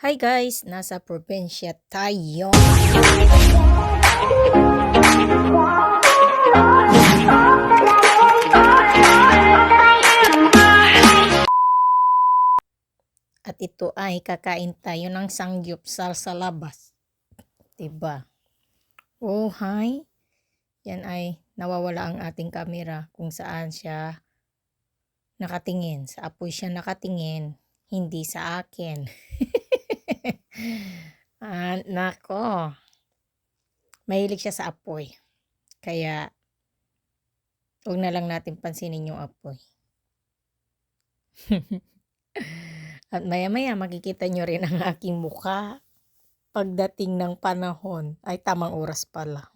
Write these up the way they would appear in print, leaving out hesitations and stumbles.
Hi guys, nasa probinsya tayo. At ito ay kakain tayo ng sangyupsal sa labas. Diba? Oh, hi. Yan ay nawawala ang ating kamera kung saan siya nakatingin. Sa apoy siya nakatingin, hindi sa akin. Nako. Mahilig siya sa apoy. Kaya, huwag na lang natin pansinin yung apoy. At maya-maya makikita nyo rin ang aking mukha pagdating ng panahon. Ay, tamang oras pala.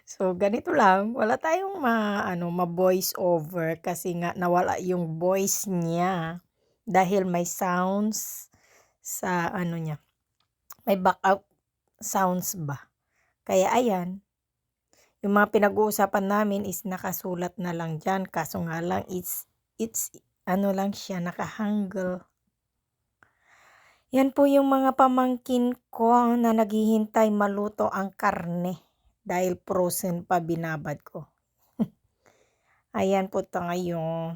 So, ganito lang. Wala tayong ma-voice over kasi nga nawala yung voice niya dahil may sounds sa niya. May backup sounds ba? Kaya ayan, yung mga pinag-uusapan namin is nakasulat na lang dyan. Kaso nga lang, it's lang siya, nakahangle. Yan po yung mga pamangkin ko na naghihintay maluto ang karne dahil frozen pa binabad ko. Ayan po tayo.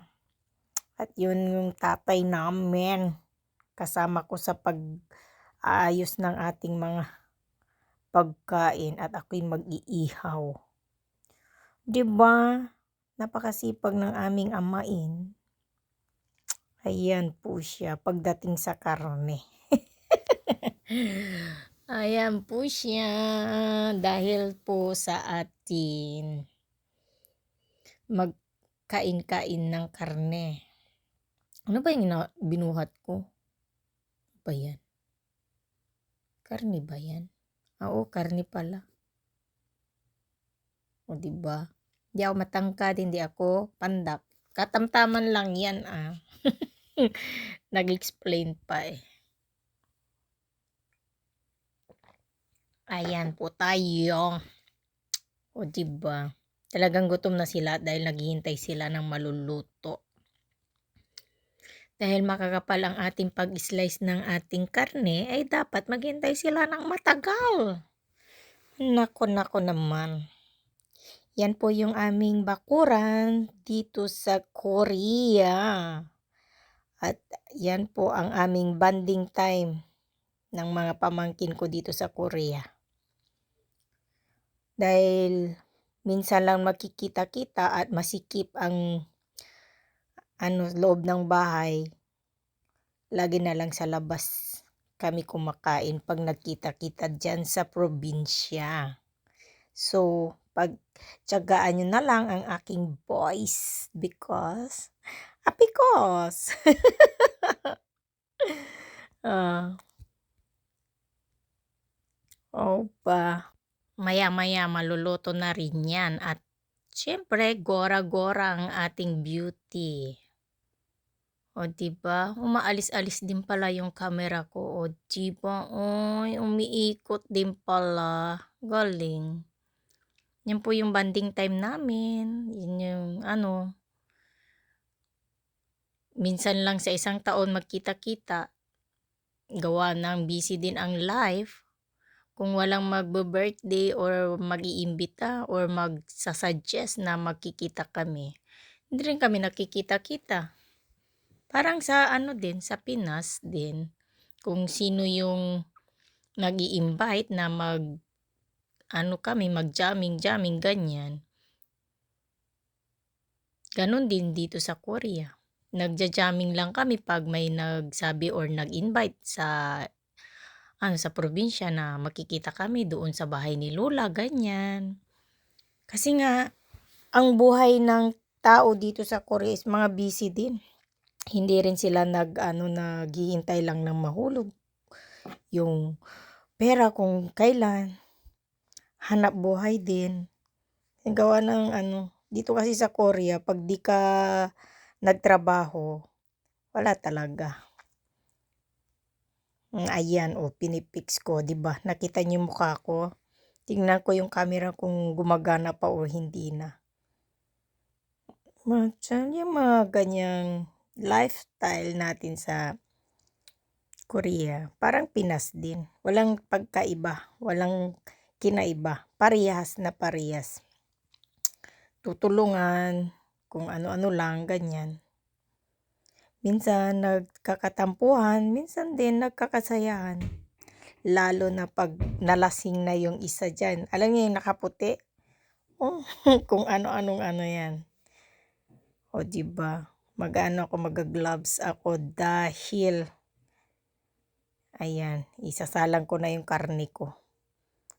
At yun yung tatay namin. Kasama ko sa pag-aayos ng ating mga pagkain at ako'y mag-iihaw. Diba? Napakasipag ng aming amain. Ayan po siya pagdating sa karne. Ayan po siya dahil po sa atin magkain-kain ng karne. Ano ba yung binuhat ko? Ano ba yan? Karne ba yan? Oo, karne pala. O diba? Hindi ako matangkad, hindi ako pandak. Katamtaman lang yan Nag-explain pa eh. Ayan po tayo. O diba? Talagang gutom na sila dahil naghihintay sila ng maluluto. Dahil makakapal ang ating pag-slice ng ating karne, ay dapat maghintay sila ng matagal. Nako naman. Yan po yung aming bakuran dito sa Korea. At yan po ang aming bonding time ng mga pamangkin ko dito sa Korea. Dahil minsan lang makikita-kita at masikip ang loob ng bahay, lagi na lang sa labas kami kumakain pag nagkita-kita dyan sa probinsya. So, pagtiyagaan nyo na lang ang aking voice because opa, maya-maya maluluto na rin yan at syempre gora-gora ang ating beauty. O diba? Umaalis-alis din pala yung camera ko. O diba? Oy, umiikot din pala. Galing. Yan po yung bonding time namin. Yun yung minsan lang sa isang taon magkita-kita. Gawa ng busy din ang life. Kung walang magbe-birthday or mag-iimbita or magsasuggest na magkikita kami, hindi rin kami nakikita-kita. Parang sa sa Pinas din, kung sino yung nag-i-invite na mag-jamming ganyan. Ganon din dito sa Korea. Nagja-jamming lang kami pag may nagsabi or nag-invite sa probinsya na makikita kami doon sa bahay ni Lola, ganyan. Kasi nga, ang buhay ng tao dito sa Korea is mga busy din. Hindi rin sila naghihintay lang ng mahulog. Yung pera kung kailan, hanap buhay din. Gawa ng dito kasi sa Korea, pag di ka nagtrabaho, wala talaga. Ayan, pinipix ko, 'di ba? Nakita niyo yung mukha ko? Tingnan ko yung camera kung gumagana pa o hindi na. Yung mga ganyang lifestyle natin sa Korea, parang Pinas din. Walang pagkaiba, walang kinaiba. Parehas na parehas. Tutulungan, kung ano-ano lang, ganyan. Minsan nagkakatampuhan, minsan din nagkakasayahan. Lalo na pag nalasing na yung isa dyan. Alam niyo yung nakaputi? Oh, kung ano-anong ano yan. O diba? Mag-ano ako, mag-gloves ako dahil ayan, isasalang ko na yung karne ko.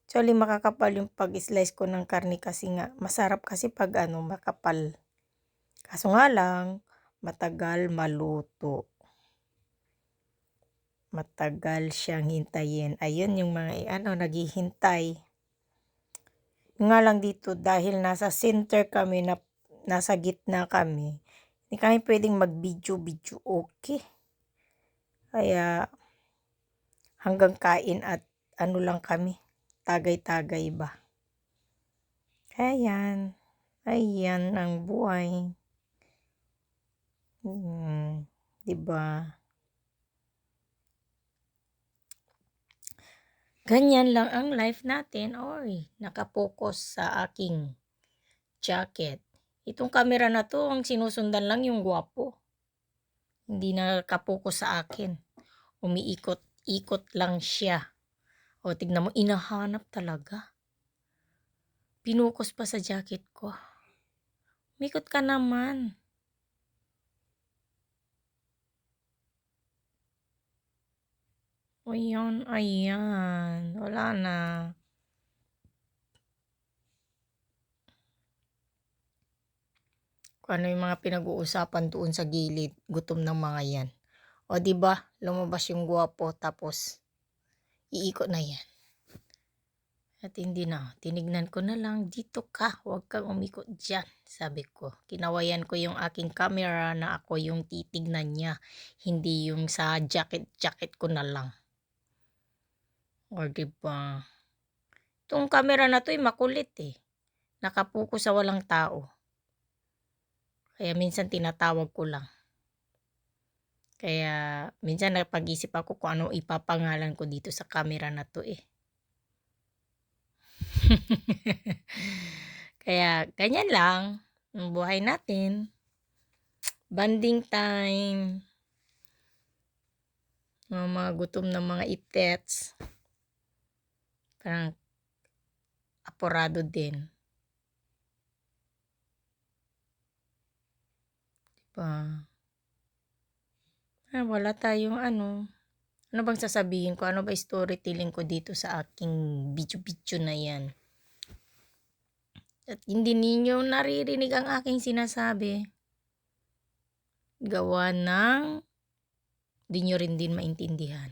Actually, makakapal yung pag-slice ko ng karne kasi nga, masarap kasi pag ano, makapal. Kaso nga lang, matagal maluto. Matagal siyang hintayin. Ayun yung mga naghihintay. Yung nga lang dito, dahil nasa center kami, nasa gitna kami, hindi kami pwedeng mag-video, okay. Kaya, hanggang kain at ano lang kami, tagay-tagay ba. Ayan. Ayan ang buhay. Diba? Ganyan lang ang life natin. Oy, nakapokus sa aking jacket. Itong camera na to, ang sinusundan lang yung gwapo. Hindi nakapokus sa akin. Umiikot-ikot lang siya. O, tignan mo, inahanap talaga. Pinukus pa sa jacket ko. Umikot ka naman. Ayan, ayan. Wala na. Kung ano yung mga pinag-uusapan doon sa gilid, gutom ng mga yan. O diba, lumabas yung gwapo tapos iikot na yan. At hindi na, tinignan ko na lang, dito ka, huwag kang umikot dyan, sabi ko. Kinawayan ko yung aking camera na ako yung titignan niya, hindi yung sa jacket ko na lang. O diba, itong camera na to makulit nakapuko sa walang tao. Kaya minsan tinatawag ko lang. Kaya minsan napag-isip ako kung ano ipapangalan ko dito sa camera na to Kaya ganyan lang ang buhay natin. Banding time. Mga gutom na mga itets. Parang apurado din. Diba? Wala tayong ano bang sasabihin ko? Ano ba storytelling ko dito sa aking video na yan? At hindi ninyo naririnig ang aking sinasabi. Gawa ng di nyo rin din maintindihan.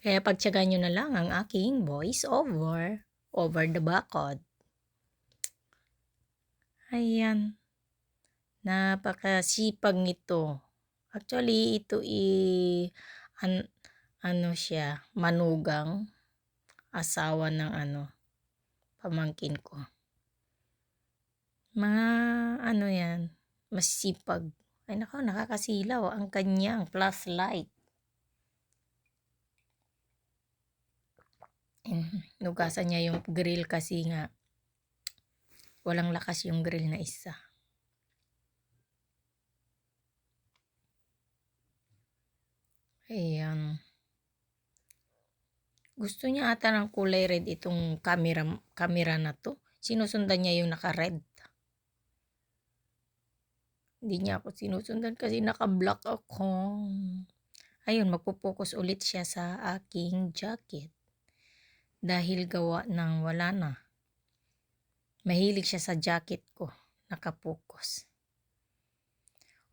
Kaya pagtyagaan nyo na lang ang aking voice over the bakod. Ayan. Napakasipag nito. Actually, ito ano siya, manugang, asawa ng pamangkin ko. Mga yan, masipag. Ay nako, nakakasilaw ang kanyang flashlight. Nugasan niya yung grill kasi nga walang lakas yung grill na isa. Ayan. Gusto niya ata ng kulay red itong camera na to. Sinusundan niya yung naka-red. Hindi niya ako sinusundan kasi naka-black ako. Ayun, magpo-focus ulit siya sa aking jacket. Dahil gawa ng wala na. Mahilig siya sa jacket ko. Nakapokus.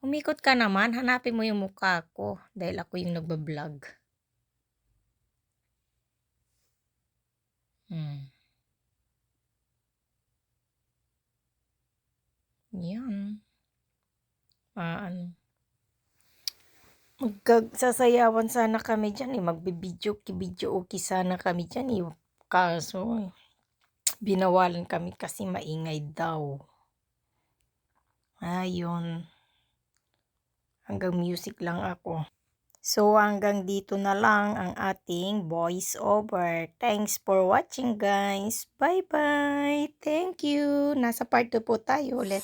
Umikot ka naman, hanapin mo yung mukha ko dahil ako yung nagbablog. Yan. Magsasayawan sana kami dyan magbibideo okay sana kami dyan Kaso, binawalan kami kasi maingay daw. Ayun. Hanggang music lang ako. So hanggang dito na lang ang ating voice over. Thanks for watching guys. Bye-bye. Thank you. Nasa part 2 po tayo ulit.